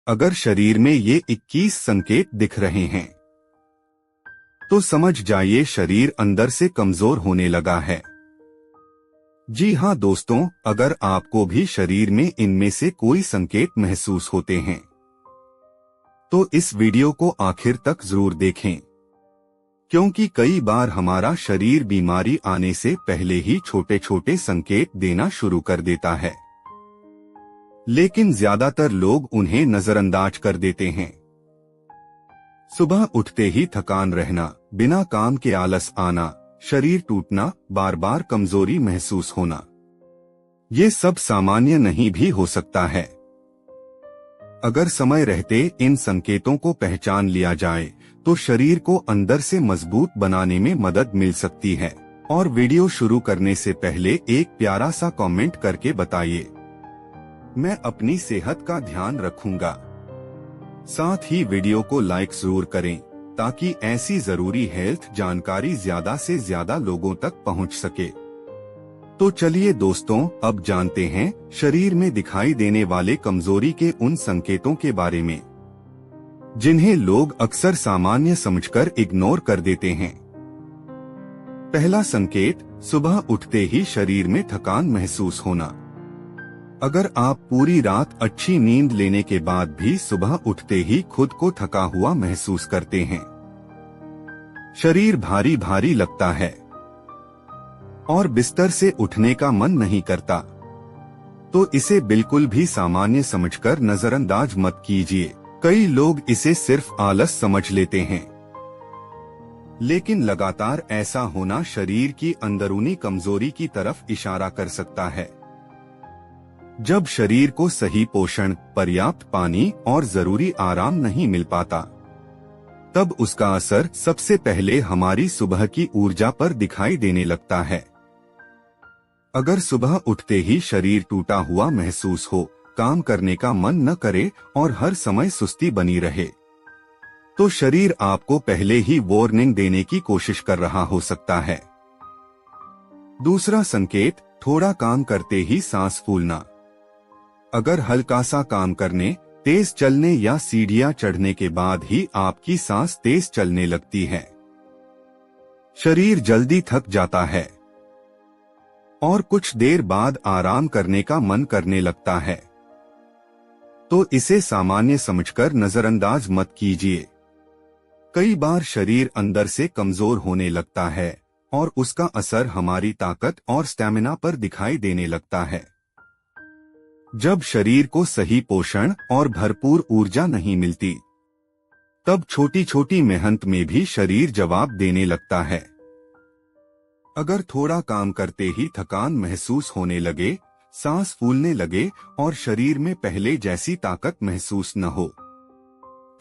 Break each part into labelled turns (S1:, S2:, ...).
S1: अगर शरीर में ये 21 संकेत दिख रहे हैं तो समझ जाइए शरीर अंदर से कमजोर होने लगा है। जी हाँ दोस्तों, अगर आपको भी शरीर में इनमें से कोई संकेत महसूस होते हैं तो इस वीडियो को आखिर तक जरूर देखें, क्योंकि कई बार हमारा शरीर बीमारी आने से पहले ही छोटे छोटे संकेत देना शुरू कर देता है, लेकिन ज्यादातर लोग उन्हें नजरअंदाज कर देते हैं। सुबह उठते ही थकान रहना, बिना काम के आलस आना, शरीर टूटना, बार बार कमजोरी महसूस होना, ये सब सामान्य नहीं भी हो सकता है। अगर समय रहते इन संकेतों को पहचान लिया जाए तो शरीर को अंदर से मजबूत बनाने में मदद मिल सकती है। और वीडियो शुरू करने से पहले एक प्यारा सा कमेंट करके बताइए, मैं अपनी सेहत का ध्यान रखूंगा। साथ ही वीडियो को लाइक जरूर करें ताकि ऐसी जरूरी हेल्थ जानकारी ज्यादा से ज्यादा लोगों तक पहुंच सके। तो चलिए दोस्तों, अब जानते हैं शरीर में दिखाई देने वाले कमजोरी के उन संकेतों के बारे में जिन्हें लोग अक्सर सामान्य समझकर इग्नोर कर देते हैं। पहला संकेत, सुबह उठते ही शरीर में थकान महसूस होना। अगर आप पूरी रात अच्छी नींद लेने के बाद भी सुबह उठते ही खुद को थका हुआ महसूस करते हैं, शरीर भारी भारी लगता है और बिस्तर से उठने का मन नहीं करता, तो इसे बिल्कुल भी सामान्य समझकर नजरअंदाज मत कीजिए। कई लोग इसे सिर्फ आलस समझ लेते हैं, लेकिन लगातार ऐसा होना शरीर की अंदरूनी कमजोरी की तरफ इशारा कर सकता है। जब शरीर को सही पोषण, पर्याप्त पानी और जरूरी आराम नहीं मिल पाता, तब उसका असर सबसे पहले हमारी सुबह की ऊर्जा पर दिखाई देने लगता है। अगर सुबह उठते ही शरीर टूटा हुआ महसूस हो, काम करने का मन न करे और हर समय सुस्ती बनी रहे, तो शरीर आपको पहले ही वार्निंग देने की कोशिश कर रहा हो सकता है। दूसरा संकेत, थोड़ा काम करते ही सांस फूलना। अगर हल्का सा काम करने, तेज चलने या सीढ़ियां चढ़ने के बाद ही आपकी सांस तेज चलने लगती है, शरीर जल्दी थक जाता है और कुछ देर बाद आराम करने का मन करने लगता है, तो इसे सामान्य समझकर नजरअंदाज मत कीजिए। कई बार शरीर अंदर से कमजोर होने लगता है और उसका असर हमारी ताकत और स्टैमिना पर दिखाई देने लगता है। जब शरीर को सही पोषण और भरपूर ऊर्जा नहीं मिलती, तब छोटी छोटी मेहनत में भी शरीर जवाब देने लगता है। अगर थोड़ा काम करते ही थकान महसूस होने लगे, सांस फूलने लगे और शरीर में पहले जैसी ताकत महसूस न हो,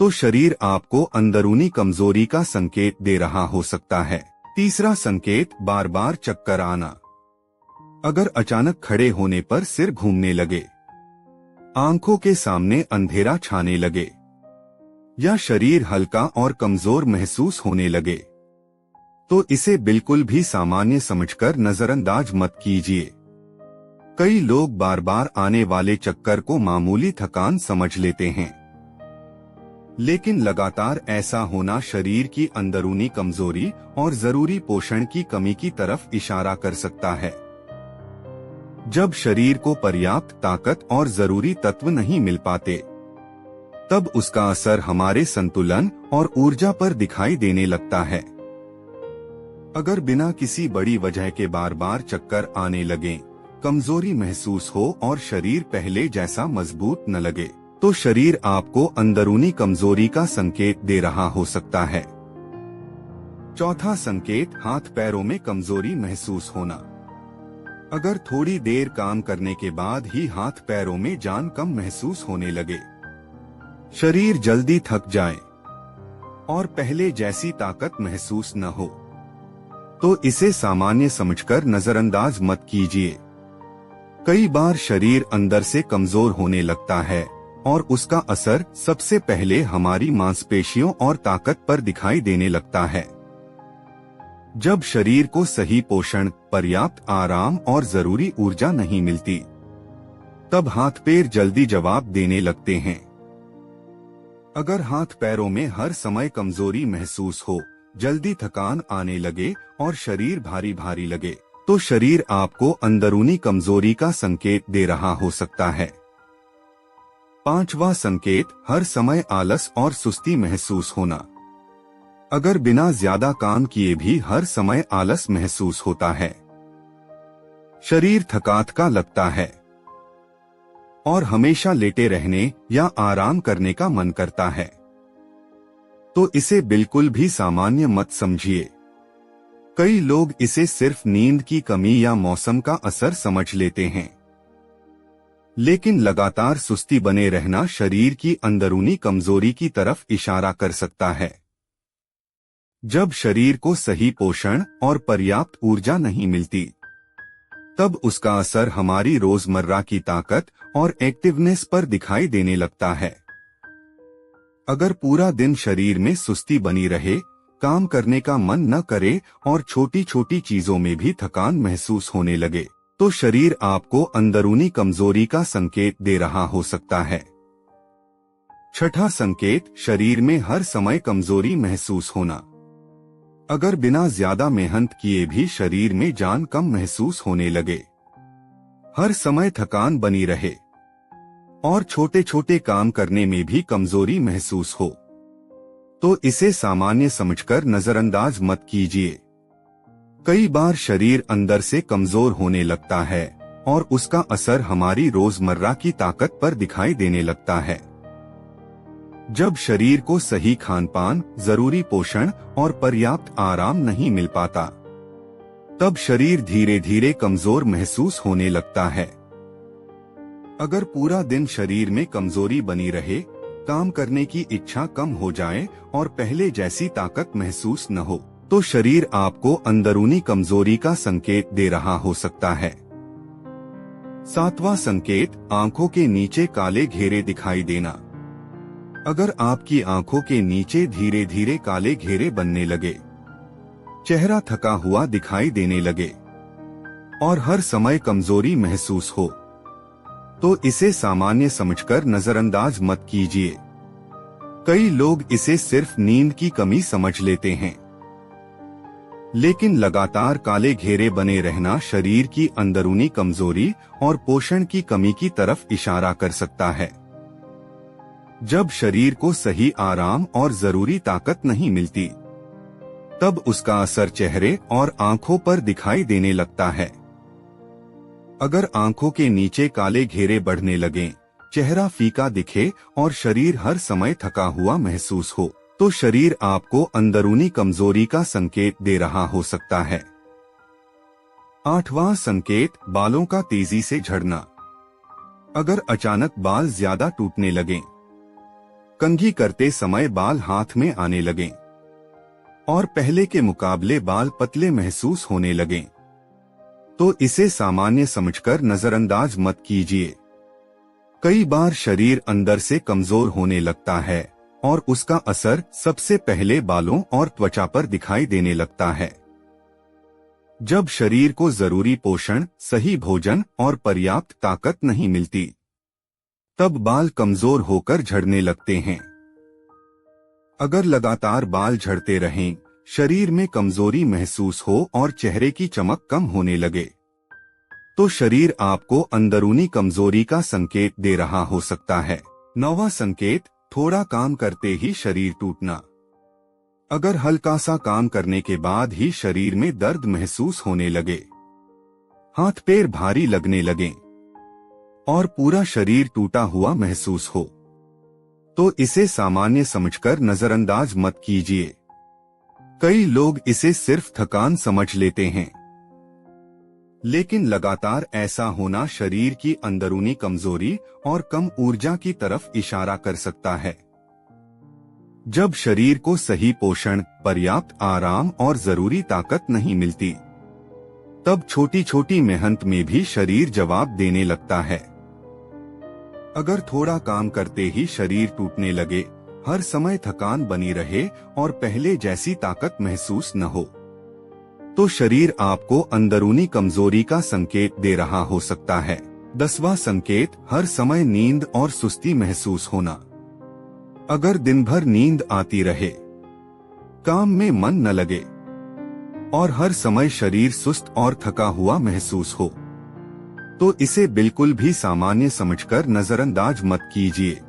S1: तो शरीर आपको अंदरूनी कमजोरी का संकेत दे रहा हो सकता है। तीसरा संकेत, बार बार चक्कर आना। अगर अचानक खड़े होने पर सिर घूमने लगे, आंखों के सामने अंधेरा छाने लगे या शरीर हल्का और कमजोर महसूस होने लगे, तो इसे बिल्कुल भी सामान्य समझकर नजरअंदाज मत कीजिए। कई लोग बार बार आने वाले चक्कर को मामूली थकान समझ लेते हैं, लेकिन लगातार ऐसा होना शरीर की अंदरूनी कमजोरी और जरूरी पोषण की कमी की तरफ इशारा कर सकता है। जब शरीर को पर्याप्त ताकत और जरूरी तत्व नहीं मिल पाते, तब उसका असर हमारे संतुलन और ऊर्जा पर दिखाई देने लगता है। अगर बिना किसी बड़ी वजह के बार बार चक्कर आने लगे, कमजोरी महसूस हो और शरीर पहले जैसा मजबूत न लगे, तो शरीर आपको अंदरूनी कमजोरी का संकेत दे रहा हो सकता है। चौथा संकेत, हाथ पैरों में कमजोरी महसूस होना। अगर थोड़ी देर काम करने के बाद ही हाथ पैरों में जान कम महसूस होने लगे, शरीर जल्दी थक जाए और पहले जैसी ताकत महसूस न हो, तो इसे सामान्य समझकर नजरअंदाज मत कीजिए। कई बार शरीर अंदर से कमजोर होने लगता है और उसका असर सबसे पहले हमारी मांसपेशियों और ताकत पर दिखाई देने लगता है। जब शरीर को सही पोषण, पर्याप्त आराम और जरूरी ऊर्जा नहीं मिलती, तब हाथ पैर जल्दी जवाब देने लगते हैं अगर हाथ पैरों में हर समय कमजोरी महसूस हो, जल्दी थकान आने लगे और शरीर भारी भारी लगे, तो शरीर आपको अंदरूनी कमजोरी का संकेत दे रहा हो सकता है। पांचवा संकेत, हर समय आलस और सुस्ती महसूस होना। अगर बिना ज्यादा काम किए भी हर समय आलस महसूस होता है, शरीर थकात का लगता है और हमेशा लेटे रहने या आराम करने का मन करता है, तो इसे बिल्कुल भी सामान्य मत समझिए। कई लोग इसे सिर्फ नींद की कमी या मौसम का असर समझ लेते हैं, लेकिन लगातार सुस्ती बने रहना शरीर की अंदरूनी कमजोरी की तरफ इशारा कर सकता है। जब शरीर को सही पोषण और पर्याप्त ऊर्जा नहीं मिलती, तब उसका असर हमारी रोजमर्रा की ताकत और एक्टिवनेस पर दिखाई देने लगता है। अगर पूरा दिन शरीर में सुस्ती बनी रहे, काम करने का मन न करे और छोटी छोटी चीजों में भी थकान महसूस होने लगे, तो शरीर आपको अंदरूनी कमजोरी का संकेत दे रहा हो सकता है। छठा संकेत, शरीर में हर समय कमजोरी महसूस होना। अगर बिना ज्यादा मेहनत किए भी शरीर में जान कम महसूस होने लगे, हर समय थकान बनी रहे और छोटे छोटे काम करने में भी कमजोरी महसूस हो, तो इसे सामान्य समझकर नजरअंदाज मत कीजिए। कई बार शरीर अंदर से कमजोर होने लगता है और उसका असर हमारी रोजमर्रा की ताकत पर दिखाई देने लगता है। जब शरीर को सही खानपान, जरूरी पोषण और पर्याप्त आराम नहीं मिल पाता, तब शरीर धीरे धीरे कमजोर महसूस होने लगता है। अगर पूरा दिन शरीर में कमजोरी बनी रहे, काम करने की इच्छा कम हो जाए और पहले जैसी ताकत महसूस न हो, तो शरीर आपको अंदरूनी कमजोरी का संकेत दे रहा हो सकता है। सातवां संकेत, आंखों के नीचे काले घेरे दिखाई देना। अगर आपकी आंखों के नीचे धीरे धीरे काले घेरे बनने लगे, चेहरा थका हुआ दिखाई देने लगे और हर समय कमजोरी महसूस हो, तो इसे सामान्य समझकर नजरअंदाज मत कीजिए। कई लोग इसे सिर्फ नींद की कमी समझ लेते हैं, लेकिन लगातार काले घेरे बने रहना शरीर की अंदरूनी कमजोरी और पोषण की कमी की तरफ इशारा कर सकता है। जब शरीर को सही आराम और जरूरी ताकत नहीं मिलती, तब उसका असर चेहरे और आंखों पर दिखाई देने लगता है। अगर आंखों के नीचे काले घेरे बढ़ने लगें, चेहरा फीका दिखे और शरीर हर समय थका हुआ महसूस हो, तो शरीर आपको अंदरूनी कमजोरी का संकेत दे रहा हो सकता है। आठवां संकेत, बालों का तेजी से झड़ना। अगर अचानक बाल ज्यादा टूटने लगें, कंघी करते समय बाल हाथ में आने लगें और पहले के मुकाबले बाल पतले महसूस होने लगें, तो इसे सामान्य समझकर नजरअंदाज मत कीजिए। कई बार शरीर अंदर से कमजोर होने लगता है और उसका असर सबसे पहले बालों और त्वचा पर दिखाई देने लगता है। जब शरीर को जरूरी पोषण, सही भोजन और पर्याप्त ताकत नहीं मिलती, तब बाल कमजोर होकर झड़ने लगते हैं। अगर लगातार बाल झड़ते रहें, शरीर में कमजोरी महसूस हो और चेहरे की चमक कम होने लगे, तो शरीर आपको अंदरूनी कमजोरी का संकेत दे रहा हो सकता है। नौवां संकेत, थोड़ा काम करते ही शरीर टूटना। अगर हल्का सा काम करने के बाद ही शरीर में दर्द महसूस होने लगे, हाथ पैर भारी लगने लगें और पूरा शरीर टूटा हुआ महसूस हो, तो इसे सामान्य समझकर नजरअंदाज मत कीजिए। कई लोग इसे सिर्फ थकान समझ लेते हैं, लेकिन लगातार ऐसा होना शरीर की अंदरूनी कमजोरी और कम ऊर्जा की तरफ इशारा कर सकता है। जब शरीर को सही पोषण, पर्याप्त आराम और जरूरी ताकत नहीं मिलती, तब छोटी छोटी मेहनत में भी शरीर जवाब देने लगता है। अगर थोड़ा काम करते ही शरीर टूटने लगे, हर समय थकान बनी रहे और पहले जैसी ताकत महसूस न हो, तो शरीर आपको अंदरूनी कमजोरी का संकेत दे रहा हो सकता है। 10वां संकेत, हर समय नींद और सुस्ती महसूस होना। अगर दिन भर नींद आती रहे, काम में मन न लगे और हर समय शरीर सुस्त और थका हुआ महसूस हो, तो इसे बिल्कुल भी सामान्य समझकर नजरअंदाज मत कीजिए।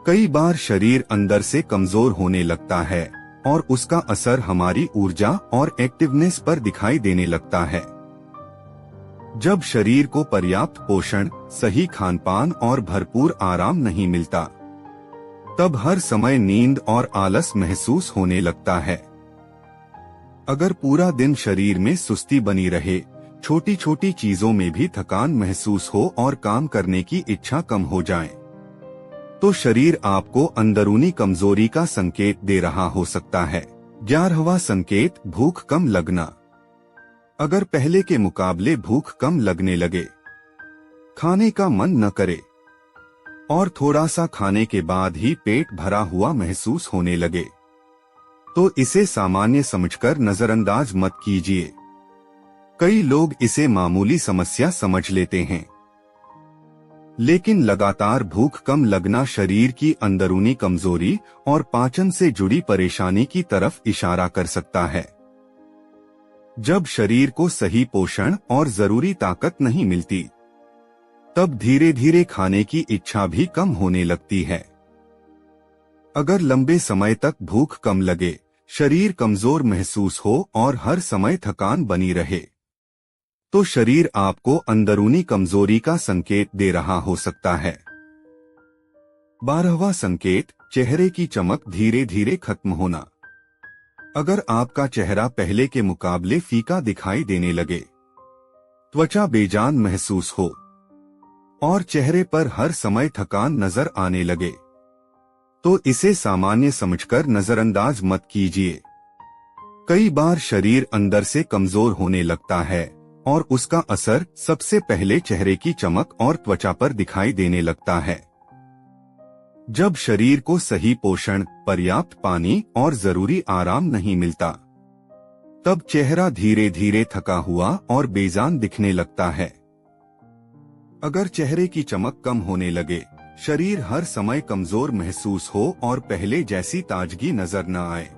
S1: कई बार शरीर अंदर से कमजोर होने लगता है और उसका असर हमारी ऊर्जा और एक्टिवनेस पर दिखाई देने लगता है। जब शरीर को पर्याप्त पोषण, सही खानपान और भरपूर आराम नहीं मिलता, तब हर समय नींद और आलस महसूस होने लगता है। अगर पूरा दिन शरीर में सुस्ती बनी रहे, छोटी छोटी चीजों में भी थकान महसूस हो और काम करने की इच्छा कम हो जाए, तो शरीर आपको अंदरूनी कमजोरी का संकेत दे रहा हो सकता है। 11वां संकेत, भूख कम लगना। अगर पहले के मुकाबले भूख कम लगने लगे, खाने का मन न करे और थोड़ा सा खाने के बाद ही पेट भरा हुआ महसूस होने लगे, तो इसे सामान्य समझकर नजरअंदाज मत कीजिए। कई लोग इसे मामूली समस्या समझ लेते हैं, लेकिन लगातार भूख कम लगना शरीर की अंदरूनी कमजोरी और पाचन से जुड़ी परेशानी की तरफ इशारा कर सकता है। जब शरीर को सही पोषण और जरूरी ताकत नहीं मिलती, तब धीरे धीरे खाने की इच्छा भी कम होने लगती है। अगर लंबे समय तक भूख कम लगे, शरीर कमजोर महसूस हो और हर समय थकान बनी रहे, तो शरीर आपको अंदरूनी कमजोरी का संकेत दे रहा हो सकता है। 12वां संकेत, चेहरे की चमक धीरे धीरे खत्म होना। अगर आपका चेहरा पहले के मुकाबले फीका दिखाई देने लगे, त्वचा बेजान महसूस हो और चेहरे पर हर समय थकान नजर आने लगे, तो इसे सामान्य समझकर नजरअंदाज मत कीजिए। कई बार शरीर अंदर से कमजोर होने लगता है और उसका असर सबसे पहले चेहरे की चमक और त्वचा पर दिखाई देने लगता है। जब शरीर को सही पोषण, पर्याप्त पानी और जरूरी आराम नहीं मिलता, तब चेहरा धीरे धीरे थका हुआ और बेजान दिखने लगता है। अगर चेहरे की चमक कम होने लगे, शरीर हर समय कमजोर महसूस हो और पहले जैसी ताजगी नजर न आए,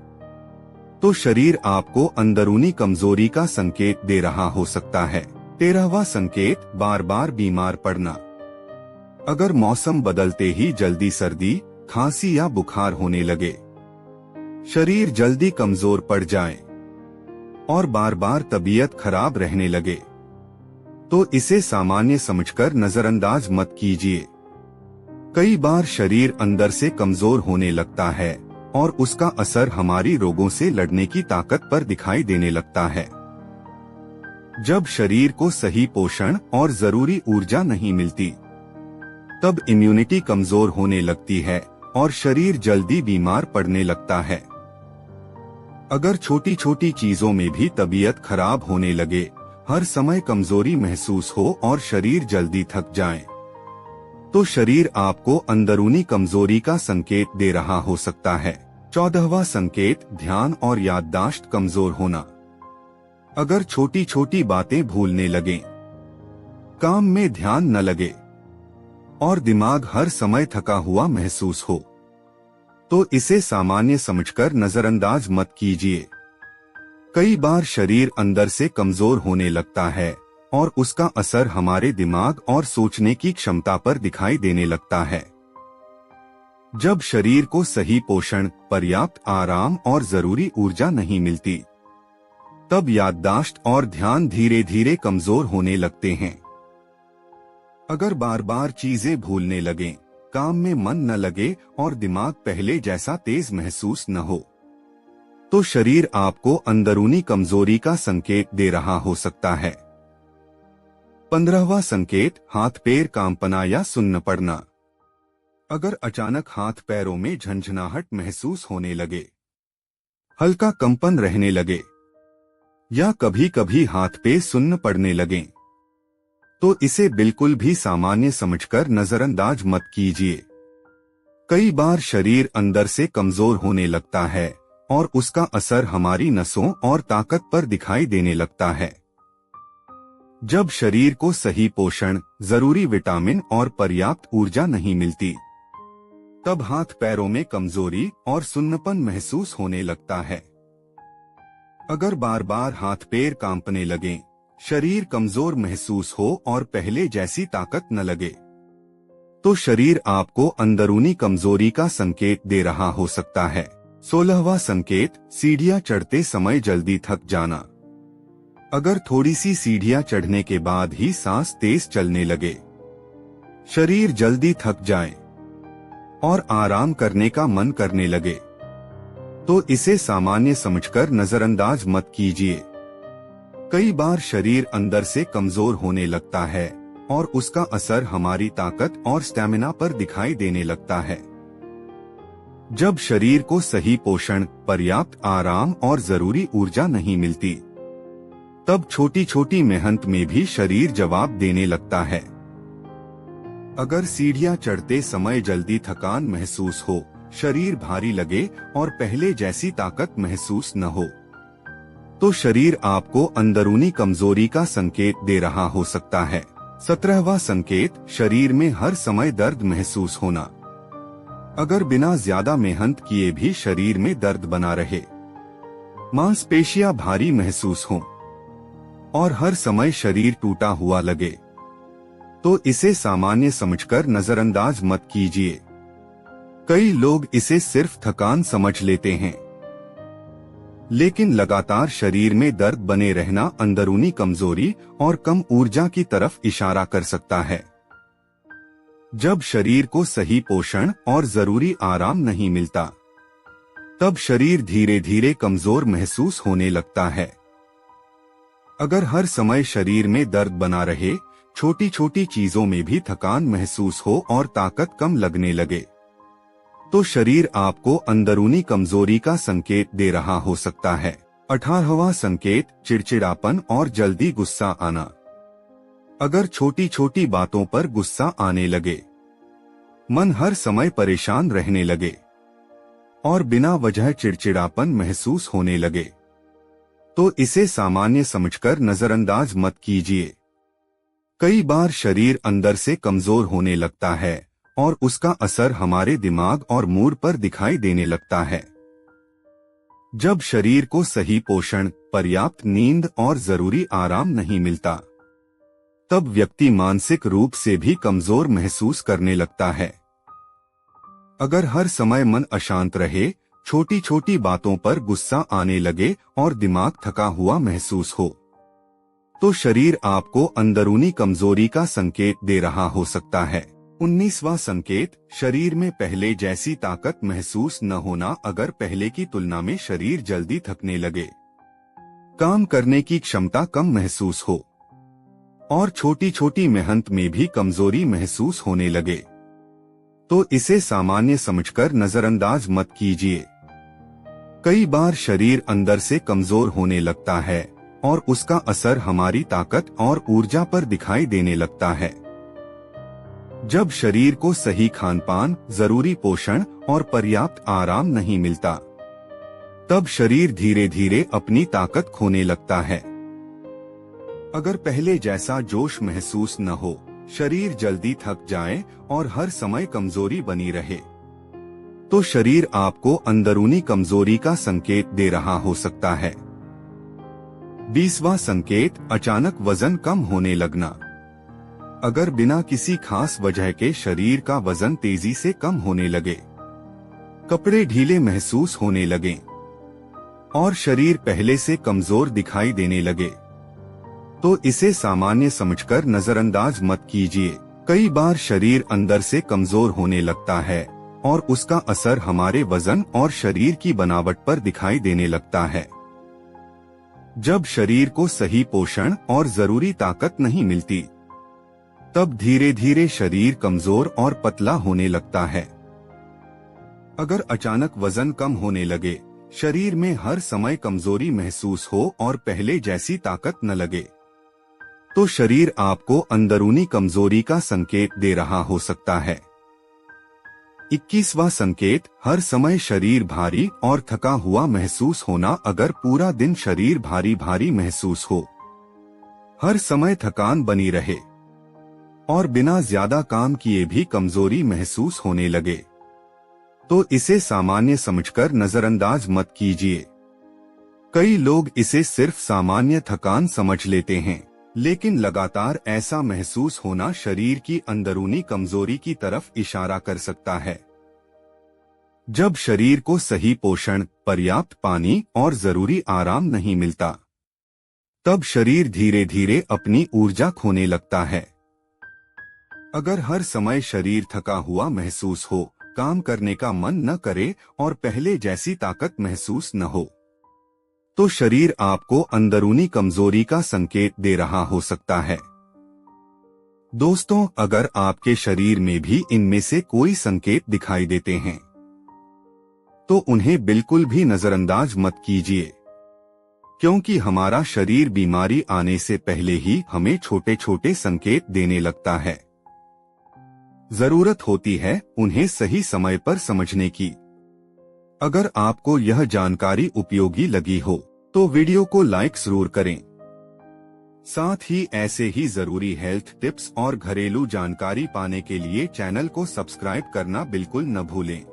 S1: तो शरीर आपको अंदरूनी कमजोरी का संकेत दे रहा हो सकता है। 13वां संकेत, बार बार बीमार पड़ना। अगर मौसम बदलते ही जल्दी सर्दी, खांसी या बुखार होने लगे, शरीर जल्दी कमजोर पड़ जाए और बार बार तबीयत खराब रहने लगे, तो इसे सामान्य समझकर नजरअंदाज मत कीजिए। कई बार शरीर अंदर से कमजोर होने लगता है और उसका असर हमारी रोगों से लड़ने की ताकत पर दिखाई देने लगता है। जब शरीर को सही पोषण और जरूरी ऊर्जा नहीं मिलती, तब इम्यूनिटी कमजोर होने लगती है और शरीर जल्दी बीमार पड़ने लगता है। अगर छोटी छोटी चीजों में भी तबीयत खराब होने लगे, हर समय कमजोरी महसूस हो और शरीर जल्दी थक जाए, तो शरीर आपको अंदरूनी कमजोरी का संकेत दे रहा हो सकता है। 14वां संकेत, ध्यान और याददाश्त कमजोर होना। अगर छोटी छोटी बातें भूलने लगें, काम में ध्यान न लगे और दिमाग हर समय थका हुआ महसूस हो, तो इसे सामान्य समझकर नजरअंदाज मत कीजिए। कई बार शरीर अंदर से कमजोर होने लगता है और उसका असर हमारे दिमाग और सोचने की क्षमता पर दिखाई देने लगता है। जब शरीर को सही पोषण, पर्याप्त आराम और जरूरी ऊर्जा नहीं मिलती, तब याददाश्त और ध्यान धीरे धीरे कमजोर होने लगते हैं। अगर बार बार चीजें भूलने लगें, काम में मन न लगे और दिमाग पहले जैसा तेज महसूस न हो, तो शरीर आपको अंदरूनी कमजोरी का संकेत दे रहा हो सकता है। 15वां संकेत, हाथ पैर कांपना या सुन्न पड़ना। अगर अचानक हाथ पैरों में झंझनाहट महसूस होने लगे, हल्का कंपन रहने लगे या कभी कभी हाथ पैर सुन्न पड़ने लगें, तो इसे बिल्कुल भी सामान्य समझकर नजरअंदाज मत कीजिए। कई बार शरीर अंदर से कमजोर होने लगता है और उसका असर हमारी नसों और ताकत पर दिखाई देने लगता है। जब शरीर को सही पोषण, जरूरी विटामिन और पर्याप्त ऊर्जा नहीं मिलती, तब हाथ पैरों में कमजोरी और सुन्नपन महसूस होने लगता है। अगर बार बार हाथ पैर कांपने लगें, शरीर कमजोर महसूस हो और पहले जैसी ताकत न लगे, तो शरीर आपको अंदरूनी कमजोरी का संकेत दे रहा हो सकता है। 16वां संकेत, सीढ़ियां चढ़ते समय जल्दी थक जाना। अगर थोड़ी सी सीढ़ियां चढ़ने के बाद ही सांस तेज चलने लगे, शरीर जल्दी थक जाए और आराम करने का मन करने लगे, तो इसे सामान्य समझकर नजरअंदाज मत कीजिए। कई बार शरीर अंदर से कमजोर होने लगता है और उसका असर हमारी ताकत और स्टैमिना पर दिखाई देने लगता है। जब शरीर को सही पोषण, पर्याप्त आराम और जरूरी ऊर्जा नहीं मिलती, तब छोटी छोटी मेहनत में भी शरीर जवाब देने लगता है। अगर सीढ़ियां चढ़ते समय जल्दी थकान महसूस हो, शरीर भारी लगे और पहले जैसी ताकत महसूस न हो, तो शरीर आपको अंदरूनी कमजोरी का संकेत दे रहा हो सकता है। 17वां संकेत, शरीर में हर समय दर्द महसूस होना। अगर बिना ज्यादा मेहनत किए भी शरीर में दर्द बना रहे, मांसपेशियां भारी महसूस हों और हर समय शरीर टूटा हुआ लगे, तो इसे सामान्य समझकर नजरअंदाज मत कीजिए। कई लोग इसे सिर्फ थकान समझ लेते हैं, लेकिन लगातार शरीर में दर्द बने रहना अंदरूनी कमजोरी और कम ऊर्जा की तरफ इशारा कर सकता है। जब शरीर को सही पोषण और जरूरी आराम नहीं मिलता, तब शरीर धीरे धीरे कमजोर महसूस होने लगता है। अगर हर समय शरीर में दर्द बना रहे, छोटी छोटी चीजों में भी थकान महसूस हो और ताकत कम लगने लगे, तो शरीर आपको अंदरूनी कमजोरी का संकेत दे रहा हो सकता है। 18वां संकेत, चिड़चिड़ापन और जल्दी गुस्सा आना। अगर छोटी छोटी बातों पर गुस्सा आने लगे, मन हर समय परेशान रहने लगे और बिना वजह चिड़चिड़ापन महसूस होने लगे, तो इसे सामान्य समझकर नजरअंदाज मत कीजिए। कई बार शरीर अंदर से कमजोर होने लगता है और उसका असर हमारे दिमाग और मूड पर दिखाई देने लगता है। जब शरीर को सही पोषण, पर्याप्त नींद और जरूरी आराम नहीं मिलता, तब व्यक्ति मानसिक रूप से भी कमजोर महसूस करने लगता है। अगर हर समय मन अशांत रहे, छोटी छोटी बातों पर गुस्सा आने लगे और दिमाग थका हुआ महसूस हो, तो शरीर आपको अंदरूनी कमजोरी का संकेत दे रहा हो सकता है। 19वां संकेत, शरीर में पहले जैसी ताकत महसूस न होना। अगर पहले की तुलना में शरीर जल्दी थकने लगे, काम करने की क्षमता कम महसूस हो और छोटी छोटी मेहनत में भी कमजोरी महसूस होने लगे, तो इसे सामान्य समझकर नजरअंदाज मत कीजिए। कई बार शरीर अंदर से कमजोर होने लगता है और उसका असर हमारी ताकत और ऊर्जा पर दिखाई देने लगता है। जब शरीर को सही खानपान, जरूरी पोषण और पर्याप्त आराम नहीं मिलता, तब शरीर धीरे धीरे अपनी ताकत खोने लगता है। अगर पहले जैसा जोश महसूस न हो, शरीर जल्दी थक जाए और हर समय कमजोरी बनी रहे, तो शरीर आपको अंदरूनी कमजोरी का संकेत दे रहा हो सकता है। 20वां संकेत, अचानक वजन कम होने लगना। अगर बिना किसी खास वजह के शरीर का वजन तेजी से कम होने लगे, कपड़े ढीले महसूस होने लगे और शरीर पहले से कमजोर दिखाई देने लगे, तो इसे सामान्य समझकर नजरअंदाज मत कीजिए। कई बार शरीर अंदर से कमजोर होने लगता है और उसका असर हमारे वजन और शरीर की बनावट पर दिखाई देने लगता है। जब शरीर को सही पोषण और जरूरी ताकत नहीं मिलती, तब धीरे धीरे शरीर कमजोर और पतला होने लगता है। अगर अचानक वजन कम होने लगे, शरीर में हर समय कमजोरी महसूस हो और पहले जैसी ताकत न लगे, तो शरीर आपको अंदरूनी कमजोरी का संकेत दे रहा हो सकता है। 21वां संकेत, हर समय शरीर भारी और थका हुआ महसूस होना। अगर पूरा दिन शरीर भारी भारी महसूस हो, हर समय थकान बनी रहे और बिना ज्यादा काम किए भी कमजोरी महसूस होने लगे, तो इसे सामान्य समझकर नजरअंदाज मत कीजिए। कई लोग इसे सिर्फ सामान्य थकान समझ लेते हैं, लेकिन लगातार ऐसा महसूस होना शरीर की अंदरूनी कमजोरी की तरफ इशारा कर सकता है। जब शरीर को सही पोषण, पर्याप्त पानी और जरूरी आराम नहीं मिलता, तब शरीर धीरे धीरे अपनी ऊर्जा खोने लगता है। अगर हर समय शरीर थका हुआ महसूस हो, काम करने का मन न करे और पहले जैसी ताकत महसूस न हो, तो शरीर आपको अंदरूनी कमजोरी का संकेत दे रहा हो सकता है। दोस्तों, अगर आपके शरीर में भी इनमें से कोई संकेत दिखाई देते हैं, तो उन्हें बिल्कुल भी नजरअंदाज मत कीजिए, क्योंकि हमारा शरीर बीमारी आने से पहले ही हमें छोटे छोटे संकेत देने लगता है। जरूरत होती है उन्हें सही समय पर समझने की। अगर आपको यह जानकारी उपयोगी लगी हो, तो वीडियो को लाइक जरूर करें। साथ ही ऐसे ही जरूरी हेल्थ टिप्स और घरेलू जानकारी पाने के लिए चैनल को सब्सक्राइब करना बिल्कुल न भूलें।